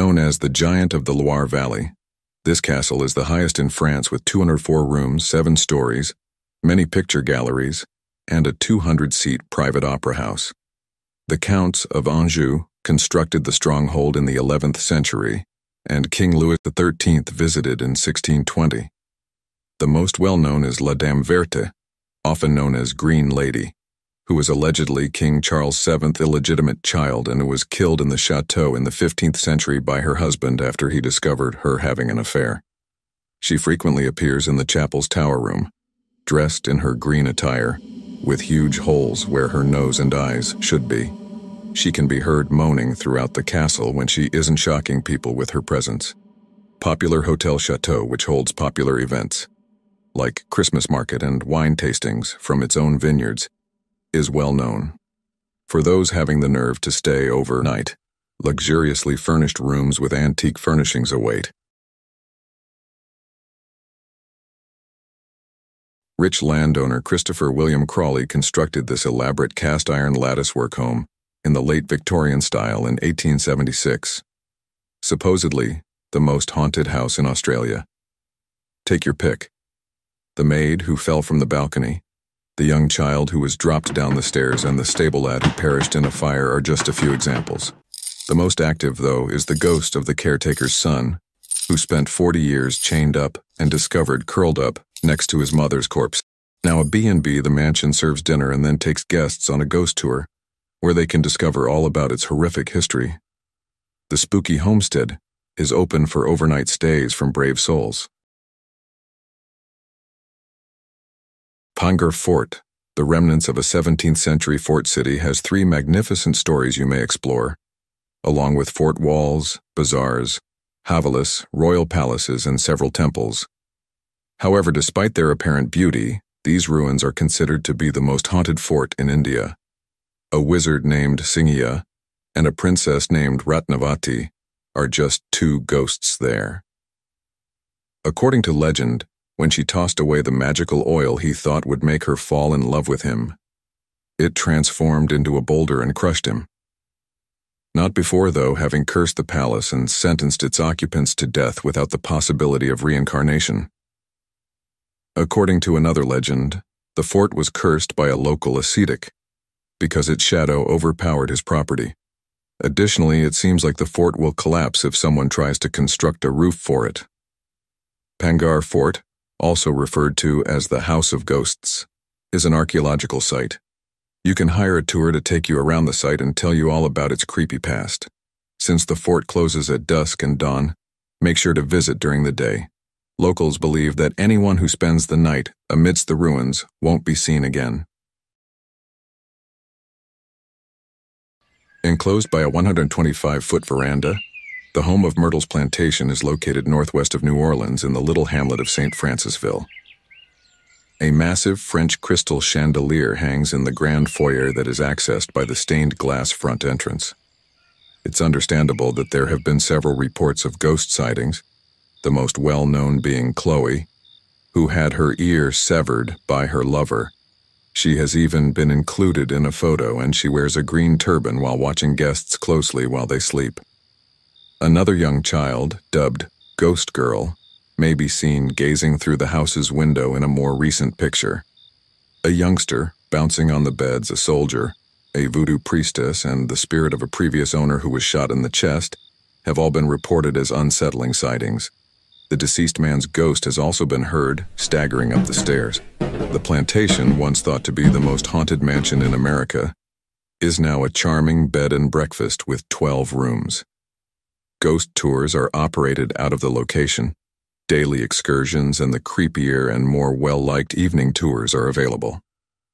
Known as the Giant of the Loire Valley, this castle is the highest in France with 204 rooms, 7 stories, many picture galleries, and a 200-seat private opera house. The Counts of Anjou constructed the stronghold in the 11th century, and King Louis XIII visited in 1620. The most well-known is La Dame Verte, often known as Green Lady, who was allegedly King Charles VII's illegitimate child and who was killed in the chateau in the 15th century by her husband after he discovered her having an affair. She frequently appears in the chapel's tower room, dressed in her green attire, with huge holes where her nose and eyes should be. She can be heard moaning throughout the castle when she isn't shocking people with her presence. Popular Hotel Chateau, which holds popular events, like Christmas market and wine tastings from its own vineyards, is well known. For those having the nerve to stay overnight, luxuriously furnished rooms with antique furnishings await. Rich landowner Christopher William Crawley constructed this elaborate cast-iron latticework home in the late Victorian style in 1876. Supposedly, the most haunted house in Australia. Take your pick. The maid who fell from the balcony, the young child who was dropped down the stairs, and the stable lad who perished in a fire are just a few examples. The most active, though, is the ghost of the caretaker's son, who spent 40 years chained up and discovered curled up next to his mother's corpse. Now, a B&B, the mansion serves dinner and then takes guests on a ghost tour, where they can discover all about its horrific history. The spooky homestead is open for overnight stays from brave souls. Pangar Fort, the remnants of a 17th century fort city, has 3 magnificent stories you may explore, along with fort walls, bazaars, havalis, royal palaces, and several temples. However, despite their apparent beauty, these ruins are considered to be the most haunted fort in India. A wizard named Singhiya and a princess named Ratnavati are just 2 ghosts there. According to legend, when she tossed away the magical oil he thought would make her fall in love with him, it transformed into a boulder and crushed him. Not before, though, having cursed the palace and sentenced its occupants to death without the possibility of reincarnation. According to another legend, the fort was cursed by a local ascetic because its shadow overpowered his property. Additionally, it seems like the fort will collapse if someone tries to construct a roof for it. Pangar Fort, also referred to as the House of Ghosts, is an archaeological site. You can hire a tour to take you around the site and tell you all about its creepy past. Since the fort closes at dusk and dawn, make sure to visit during the day. Locals believe that anyone who spends the night amidst the ruins won't be seen again. Enclosed by a 125-foot veranda, the home of Myrtles Plantation is located northwest of New Orleans in the little hamlet of St. Francisville. A massive French crystal chandelier hangs in the grand foyer that is accessed by the stained glass front entrance. It's understandable that there have been several reports of ghost sightings, the most well-known being Chloe, who had her ear severed by her lover. She has even been included in a photo, and she wears a green turban while watching guests closely while they sleep. Another young child, dubbed Ghost Girl, may be seen gazing through the house's window in a more recent picture. A youngster, bouncing on the beds, a soldier, a voodoo priestess, and the spirit of a previous owner who was shot in the chest have all been reported as unsettling sightings. The deceased man's ghost has also been heard staggering up the stairs. The plantation, once thought to be the most haunted mansion in America, is now a charming bed and breakfast with 12 rooms. Ghost tours are operated out of the location. Daily excursions and the creepier and more well-liked evening tours are available.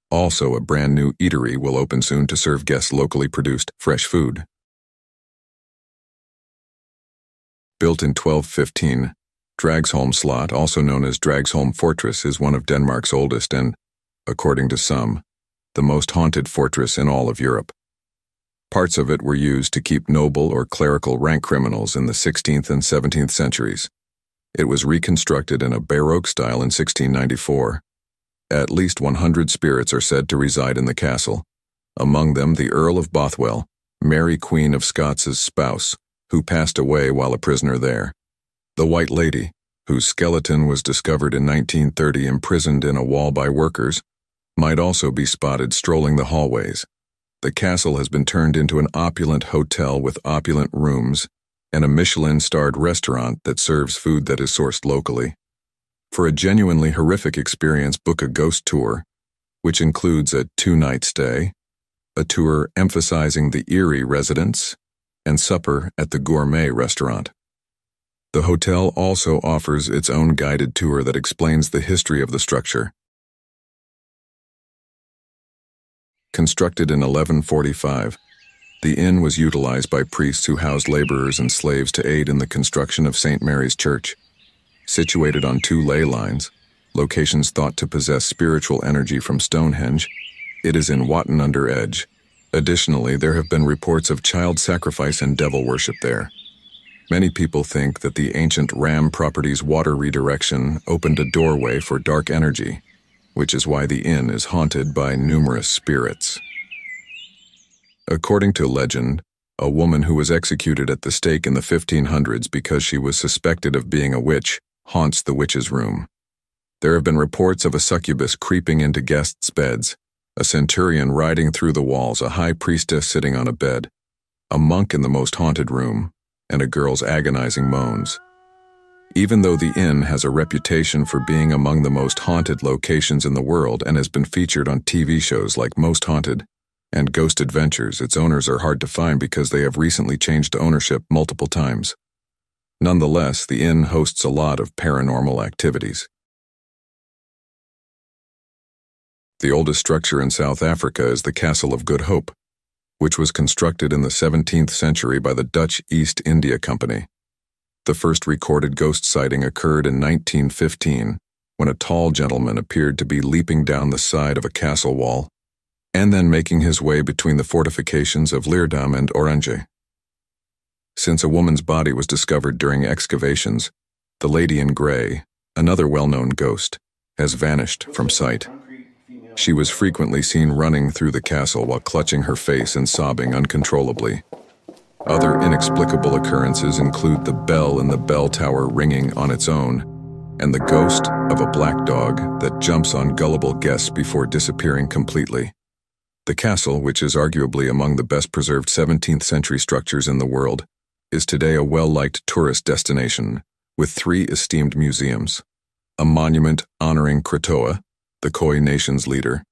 Also, a brand new eatery will open soon to serve guests locally produced fresh food. Built in 1215, Dragsholm Slot, also known as Dragsholm Fortress, is one of Denmark's oldest and, according to some, the most haunted fortress in all of Europe. Parts of it were used to keep noble or clerical rank criminals in the 16th and 17th centuries. It was reconstructed in a Baroque style in 1694. At least 100 spirits are said to reside in the castle, among them the Earl of Bothwell, Mary Queen of Scots' spouse, who passed away while a prisoner there. The White Lady, whose skeleton was discovered in 1930 imprisoned in a wall by workers, might also be spotted strolling the hallways. The castle has been turned into an opulent hotel with opulent rooms and a Michelin-starred restaurant that serves food that is sourced locally. For a genuinely horrific experience, book a ghost tour, which includes a 2-night stay, a tour emphasizing the eerie residence, and supper at the gourmet restaurant. The hotel also offers its own guided tour that explains the history of the structure. Constructed in 1145, the inn was utilized by priests who housed laborers and slaves to aid in the construction of St. Mary's Church. Situated on 2 ley lines, locations thought to possess spiritual energy from Stonehenge, it is in Watton-under-Edge. Additionally, there have been reports of child sacrifice and devil worship there. Many people think that the ancient Ram property's water redirection opened a doorway for dark energy, which is why the inn is haunted by numerous spirits. According to legend, a woman who was executed at the stake in the 1500s because she was suspected of being a witch haunts the witch's room. There have been reports of a succubus creeping into guests' beds, a centurion riding through the walls, a high priestess sitting on a bed, a monk in the most haunted room, and a girl's agonizing moans. Even though the inn has a reputation for being among the most haunted locations in the world and has been featured on TV shows like Most Haunted and Ghost Adventures, its owners are hard to find because they have recently changed ownership multiple times. Nonetheless, the inn hosts a lot of paranormal activities. The oldest structure in South Africa is the Castle of Good Hope, which was constructed in the 17th century by the Dutch East India Company. The first recorded ghost sighting occurred in 1915, when a tall gentleman appeared to be leaping down the side of a castle wall, and then making his way between the fortifications of Leerdam and Oranje. Since a woman's body was discovered during excavations, the Lady in Grey, another well-known ghost, has vanished from sight. She was frequently seen running through the castle while clutching her face and sobbing uncontrollably. Other inexplicable occurrences include the bell in the bell tower ringing on its own, and the ghost of a black dog that jumps on gullible guests before disappearing completely. The castle, which is arguably among the best-preserved 17th-century structures in the world, is today a well-liked tourist destination, with 3 esteemed museums, a monument honoring Kretoa, the Khoi nation's leader,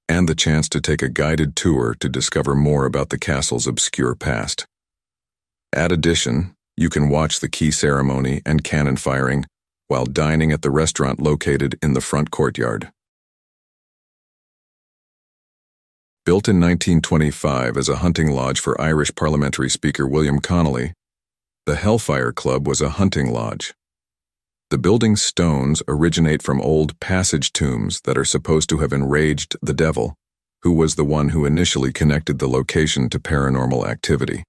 and the chance to take a guided tour to discover more about the castle's obscure past. In addition, you can watch the key ceremony and cannon firing while dining at the restaurant located in the front courtyard. Built in 1925 as a hunting lodge for Irish parliamentary speaker William Connolly, the Hellfire Club was a hunting lodge. The building's stones originate from old passage tombs that are supposed to have enraged the devil, who was the one who initially connected the location to paranormal activity.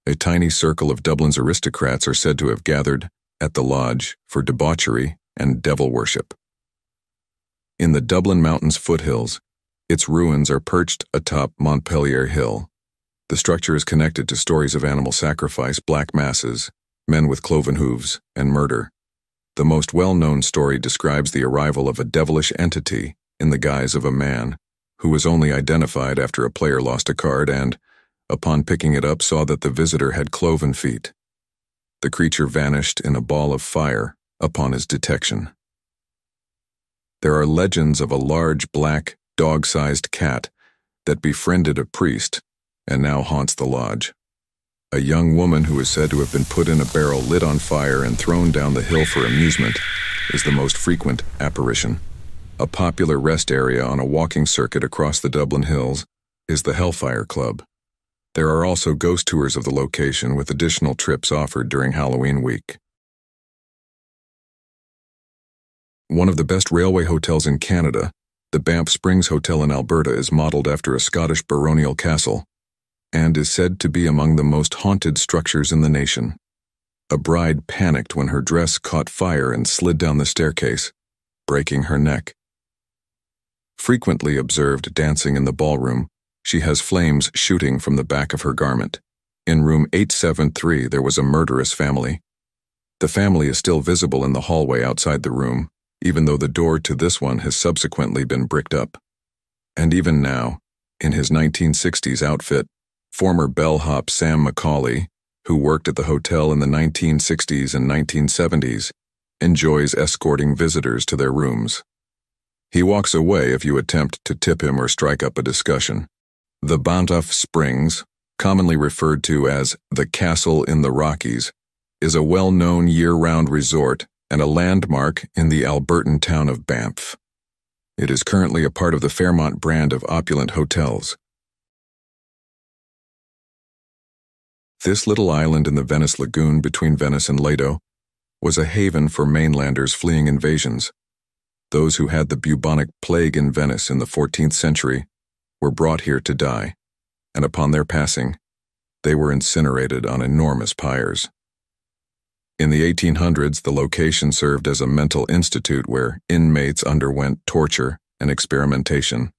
A tiny circle of Dublin's aristocrats are said to have gathered at the lodge for debauchery and devil worship. In the Dublin Mountains foothills, its ruins are perched atop Montpellier Hill. The structure is connected to stories of animal sacrifice, black masses, men with cloven hooves, and murder. The most well-known story describes the arrival of a devilish entity in the guise of a man, who was only identified after a player lost a card and, upon picking it up, saw that the visitor had cloven feet. The creature vanished in a ball of fire upon his detection. There are legends of a large black, dog-sized cat that befriended a priest and now haunts the lodge. A young woman who is said to have been put in a barrel, lit on fire, and thrown down the hill for amusement is the most frequent apparition. A popular rest area on a walking circuit across the Dublin Hills is the Hellfire Club. There are also ghost tours of the location with additional trips offered during Halloween week. One of the best railway hotels in Canada, the Banff Springs Hotel in Alberta, is modeled after a Scottish baronial castle and is said to be among the most haunted structures in the nation. A bride panicked when her dress caught fire and slid down the staircase, breaking her neck. Frequently observed dancing in the ballroom, she has flames shooting from the back of her garment, In room 873, there was a murderous family. The family is still visible in the hallway outside the room, even though the door to this one has subsequently been bricked up. And even now, in his 1960s outfit, former bellhop Sam McCauley, who worked at the hotel in the 1960s and 1970s, enjoys escorting visitors to their rooms. He walks away if you attempt to tip him or strike up a discussion. The Banff Springs, commonly referred to as the Castle in the Rockies, is a well-known year-round resort and a landmark in the Albertan town of Banff. It is currently a part of the Fairmont brand of opulent hotels. This little island in the Venice Lagoon between Venice and Ledo was a haven for mainlanders fleeing invasions. Those who had the bubonic plague in Venice in the 14th century were brought here to die, and upon their passing, they were incinerated on enormous pyres. In the 1800s, the location served as a mental institute where inmates underwent torture and experimentation.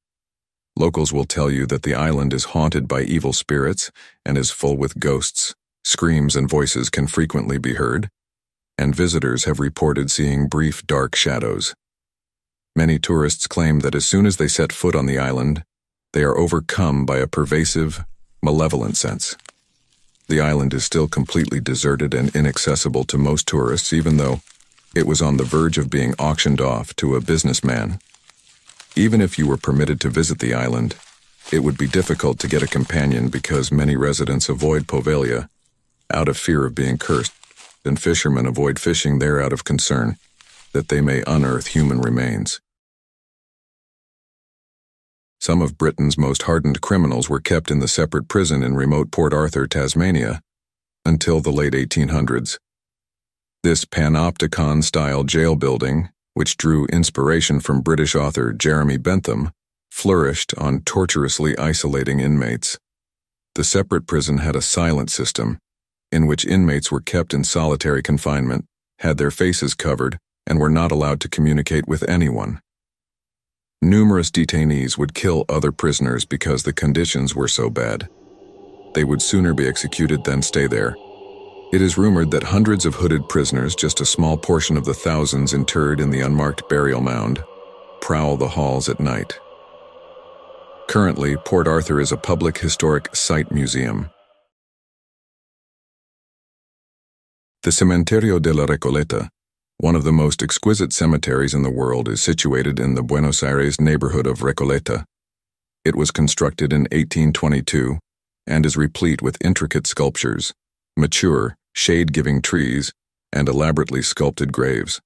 Locals will tell you that the island is haunted by evil spirits and is full with ghosts. Screams and voices can frequently be heard, and visitors have reported seeing brief dark shadows. Many tourists claim that as soon as they set foot on the island, they are overcome by a pervasive, malevolent sense. The island is still completely deserted and inaccessible to most tourists, even though it was on the verge of being auctioned off to a businessman. Even if you were permitted to visit the island, it would be difficult to get a companion because many residents avoid Poesia out of fear of being cursed, and fishermen avoid fishing there out of concern that they may unearth human remains. Some of Britain's most hardened criminals were kept in the separate prison in remote Port Arthur, Tasmania, until the late 1800s. This panopticon-style jail building, which drew inspiration from British author Jeremy Bentham, flourished on torturously isolating inmates. The separate prison had a silent system, in which inmates were kept in solitary confinement, had their faces covered, and were not allowed to communicate with anyone. Numerous detainees would kill other prisoners because the conditions were so bad. They would sooner be executed than stay there. It is rumored that hundreds of hooded prisoners, just a small portion of the thousands interred in the unmarked burial mound, prowl the halls at night. Currently, Port Arthur is a public historic site museum. The Cementerio de la Recoleta, one of the most exquisite cemeteries in the world, is situated in the Buenos Aires neighborhood of Recoleta. It was constructed in 1822 and is replete with intricate sculptures, mature, shade-giving trees, and elaborately sculpted graves.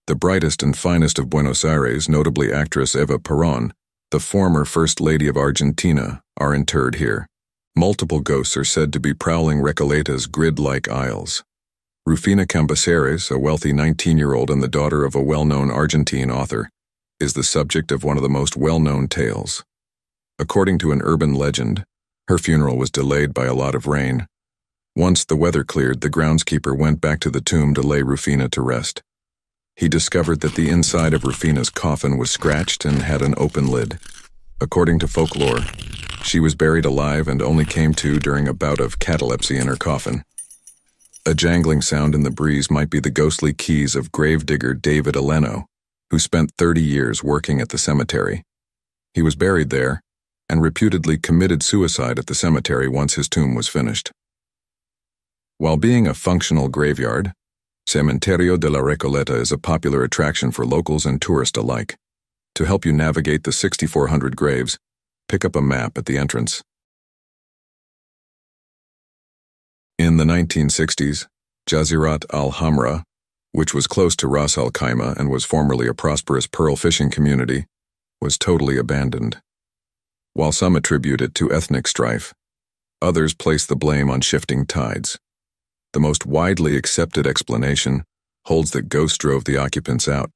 The brightest and finest of Buenos Aires, notably actress Eva Perón, the former First Lady of Argentina, are interred here. Multiple ghosts are said to be prowling Recoleta's grid-like aisles. Rufina Cambaceres, a wealthy 19-year-old and the daughter of a well-known Argentine author, is the subject of one of the most well-known tales. According to an urban legend, her funeral was delayed by a lot of rain. Once the weather cleared, the groundskeeper went back to the tomb to lay Rufina to rest. He discovered that the inside of Rufina's coffin was scratched and had an open lid. According to folklore, she was buried alive and only came to during a bout of catalepsy in her coffin. A jangling sound in the breeze might be the ghostly keys of gravedigger David Aleno, who spent 30 years working at the cemetery. He was buried there and reputedly committed suicide at the cemetery once his tomb was finished. While being a functional graveyard, Cementerio de la Recoleta is a popular attraction for locals and tourists alike. To help you navigate the 6,400 graves, pick up a map at the entrance. In the 1960s, Jazirat Alhamra, which was close to Ras Al Khaimah and was formerly a prosperous pearl fishing community, was totally abandoned. While some attribute it to ethnic strife, others place the blame on shifting tides. The most widely accepted explanation holds that ghosts drove the occupants out.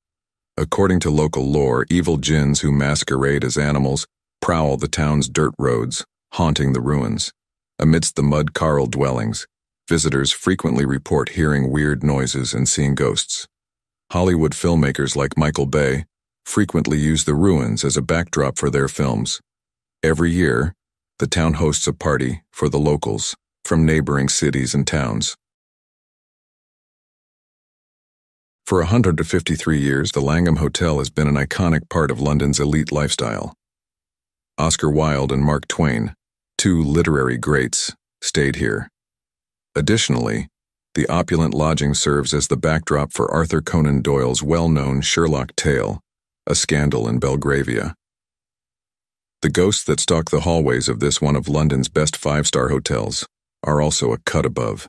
According to local lore, evil jinns who masquerade as animals prowl the town's dirt roads, haunting the ruins. Amidst the mud-carled dwellings, visitors frequently report hearing weird noises and seeing ghosts. Hollywood filmmakers like Michael Bay frequently use the ruins as a backdrop for their films. Every year, the town hosts a party for the locals, from neighboring cities and towns. For 153 years, the Langham Hotel has been an iconic part of London's elite lifestyle. Oscar Wilde and Mark Twain, two literary greats, stayed here. Additionally, the opulent lodging serves as the backdrop for Arthur Conan Doyle's well-known Sherlock tale, A Scandal in Belgravia. The ghosts that stalk the hallways of this one of London's best five-star hotels are also a cut above.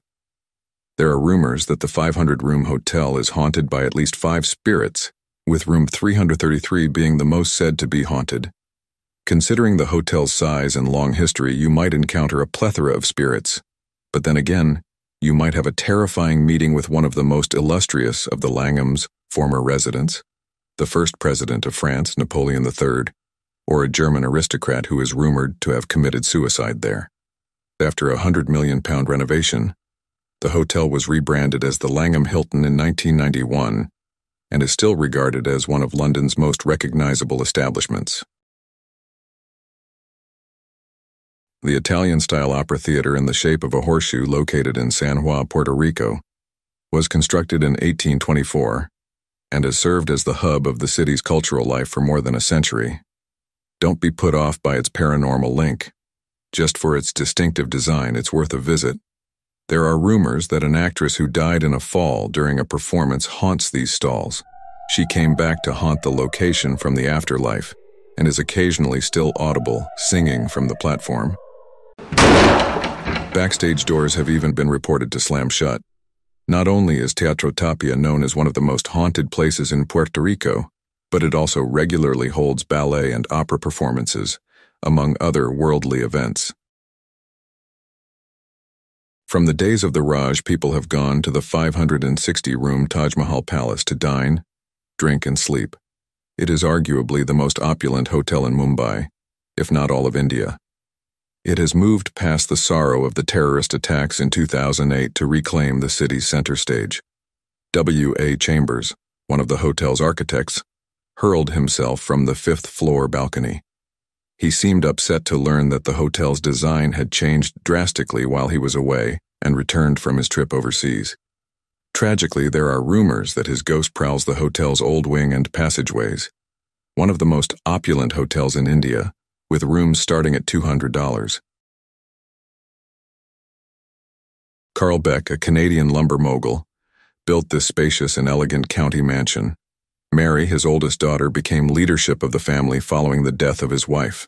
There are rumors that the 500-room hotel is haunted by at least 5 spirits, with room 333 being the most said to be haunted. Considering the hotel's size and long history, you might encounter a plethora of spirits, but then again, you might have a terrifying meeting with one of the most illustrious of the Langham's former residents, the first president of France, Napoleon III, or a German aristocrat who is rumored to have committed suicide there. After a £100 million renovation, the hotel was rebranded as the Langham Hilton in 1991 and is still regarded as one of London's most recognizable establishments. The Italian-style opera theater in the shape of a horseshoe located in San Juan, Puerto Rico, was constructed in 1824 and has served as the hub of the city's cultural life for more than a century. Don't be put off by its paranormal link. Just for its distinctive design, it's worth a visit. There are rumors that an actress who died in a fall during a performance haunts these stalls. She came back to haunt the location from the afterlife and is occasionally still audible singing from the platform. Backstage doors have even been reported to slam shut. Not only is Theatr Tapia known as one of the most haunted places in Puerto Rico, but it also regularly holds ballet and opera performances, among other worldly events. From the days of the Raj, people have gone to the 560-room Taj Mahal Palace to dine, drink, and sleep. It is arguably the most opulent hotel in Mumbai, if not all of India. It has moved past the sorrow of the terrorist attacks in 2008 to reclaim the city's center stage. W.A. Chambers, one of the hotel's architects, hurled himself from the 5th-floor balcony. He seemed upset to learn that the hotel's design had changed drastically while he was away and returned from his trip overseas. Tragically, there are rumors that his ghost prowls the hotel's old wing and passageways, one of the most opulent hotels in India, with rooms starting at $200. Carl Beck, a Canadian lumber mogul, built this spacious and elegant county mansion. Mary, his oldest daughter, became leadership of the family following the death of his wife.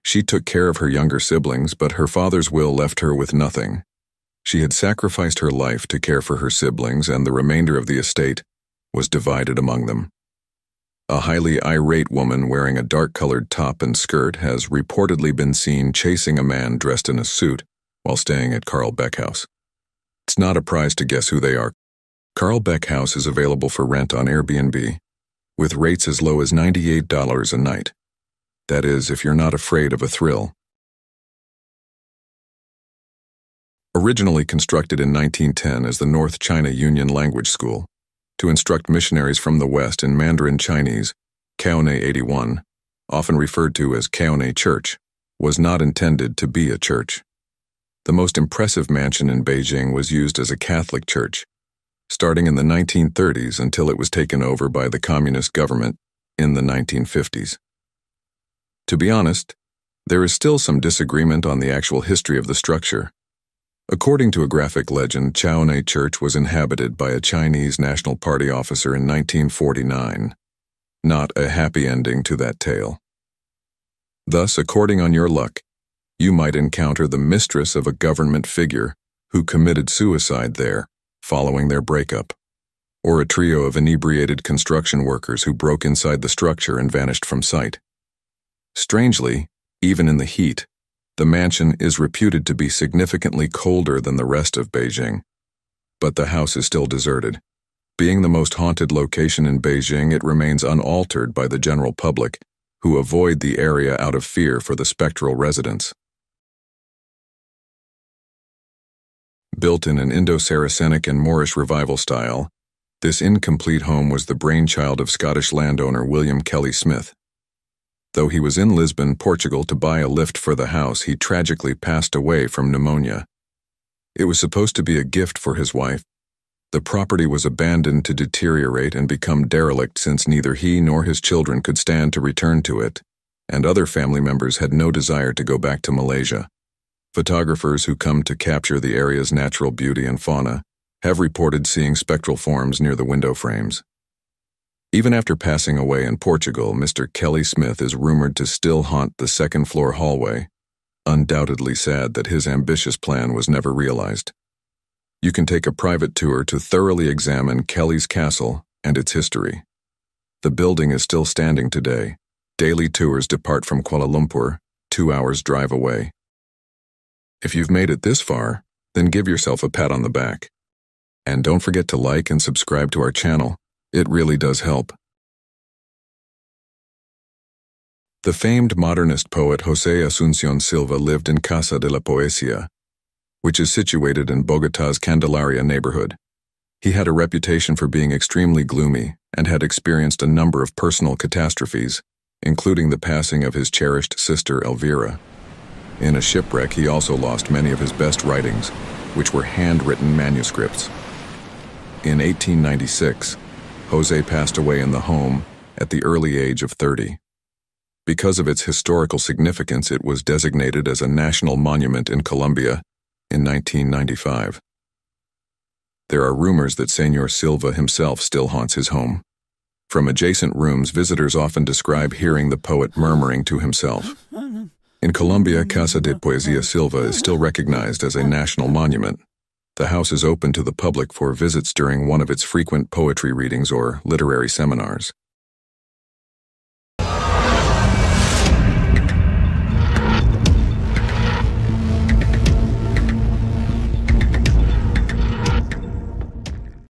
She took care of her younger siblings, but her father's will left her with nothing. She had sacrificed her life to care for her siblings, and the remainder of the estate was divided among them. A highly irate woman wearing a dark-colored top and skirt has reportedly been seen chasing a man dressed in a suit while staying at Carl Beck House. It's not a prize to guess who they are. Carl Beck House is available for rent on Airbnb, with rates as low as $98 a night. That is, if you're not afraid of a thrill. Originally constructed in 1910 as the North China Union Language School, to instruct missionaries from the West in Mandarin Chinese, Kaone 81, often referred to as Kaone Church, was not intended to be a church. The most impressive mansion in Beijing was used as a Catholic church, starting in the 1930s until it was taken over by the communist government in the 1950s. To be honest, there is still some disagreement on the actual history of the structure. According to a graphic legend, Chaone Church was inhabited by a Chinese National Party officer in 1949. Not a happy ending to that tale. Thus, according on your luck, you might encounter the mistress of a government figure who committed suicide there following their breakup, or a trio of inebriated construction workers who broke inside the structure and vanished from sight. Strangely, even in the heat, the mansion is reputed to be significantly colder than the rest of Beijing, but the house is still deserted. Being the most haunted location in Beijing, it remains unaltered by the general public, who avoid the area out of fear for the spectral residents. Built in an Indo-Saracenic and Moorish revival style, this incomplete home was the brainchild of Scottish landowner William Kelly Smith. Though he was in Lisbon, Portugal to buy a lift for the house, he tragically passed away from pneumonia It was supposed to be a gift for his wife. The property was abandoned to deteriorate and become derelict since neither he nor his children could stand to return to it, and other family members had no desire to go back to Malaysia. Photographers who come to capture the area's natural beauty and fauna have reported seeing spectral forms near the window frames. Even after passing away in Portugal, Mr. Kelly Smith is rumored to still haunt the second-floor hallway, undoubtedly sad that his ambitious plan was never realized. You can take a private tour to thoroughly examine Kelly's castle and its history. The building is still standing today. Daily tours depart from Kuala Lumpur, 2 hours drive away. If you've made it this far, then give yourself a pat on the back. And don't forget to like and subscribe to our channel. It really does help. The famed modernist poet José Asuncion Silva lived in Casa de la Poesia, which is situated in Bogotá's Candelaria neighborhood. He had a reputation for being extremely gloomy and had experienced a number of personal catastrophes, including the passing of his cherished sister Elvira. In a shipwreck, he also lost many of his best writings, which were handwritten manuscripts. In 1896, José passed away in the home at the early age of 30. Because of its historical significance, it was designated as a national monument in Colombia in 1995. There are rumors that Señor Silva himself still haunts his home. From adjacent rooms, visitors often describe hearing the poet murmuring to himself. In Colombia, Casa de Poesia Silva is still recognized as a national monument. The house is open to the public for visits during one of its frequent poetry readings or literary seminars.